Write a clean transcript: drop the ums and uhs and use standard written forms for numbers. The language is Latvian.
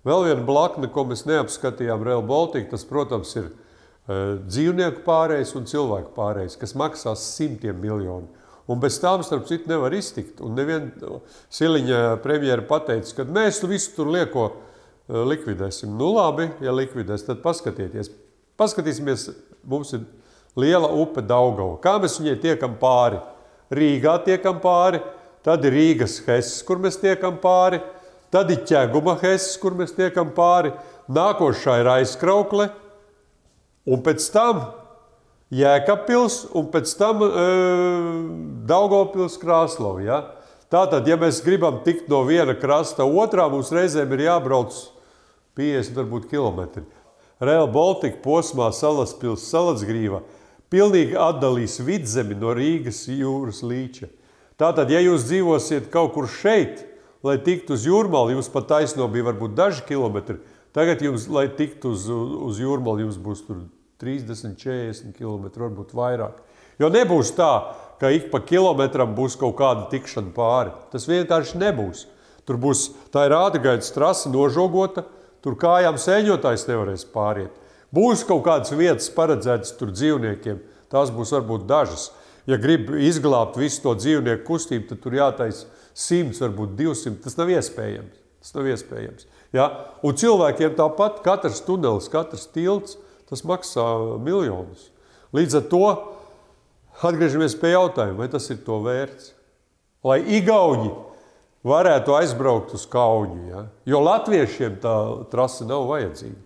Vēl viena blakne, ko mēs neapskatījām Rail Baltica, tas, protams, ir dzīvnieku pārējais un cilvēku pārējais, kas maksās simtiem miljonu. Un bez tām, starp citu, nevar iztikt. Un Siliņa premjera pateica, ka mēs visu tur lieko likvidēsim. Nu labi, ja likvidēs, tad paskatieties. Paskatīsimies, mums ir liela upe Daugava. Kā mēs viņai tiekam pāri? Rīgā tiekam pāri, tad ir Rīgas Hess, kur mēs tiekam pāri, tad ir Ķeguma Hess, kur mēs tiekam pāri, nākošā ir Aizkraukle, un pēc tam Jēkabpils, un pēc tam Daugavpils Krāslava. Ja? Tātad, ja mēs gribam tikt no viena krasta otrā, mums reizēm ir jābrauc 50 varbūt kilometri. Rail Baltica posmā Salaspils, Salatsgrīva pilnīgi atdalīs Vidzemi no Rīgas jūras līča. Tātad, ja jūs dzīvosiet kaut kur šeit, lai tiktu uz Jūrmalu, jums pat taisno bija varbūt daži kilometri, tagad jums, lai tiktu uz Jūrmalu, jums būs tur 30, 40 kilometri, varbūt vairāk. Jo nebūs tā, ka ik pa kilometram būs kaut kāda tikšana pāri. Tas vienkārši nebūs. Tur būs, tā ir ātrgaitas trase nožogota, tur kājām sēņotājs nevarēs pāriet. Būs kaut kādas vietas paredzētas tur dzīvniekiem, tās būs varbūt dažas. Ja grib izglābt visu to dzīvnieku kustību, tad tur jātaisa 100, varbūt 200, tas nav iespējams. Tas nav iespējams. Ja? Un cilvēkiem tāpat katrs tunelis, katrs tilts, tas maksā miljonus. Līdz ar to atgriežamies pie jautājuma, vai tas ir to vērts. Lai igauņi varētu aizbraukt uz Kauņu, ja? Jo latviešiem tā trase nav vajadzīga.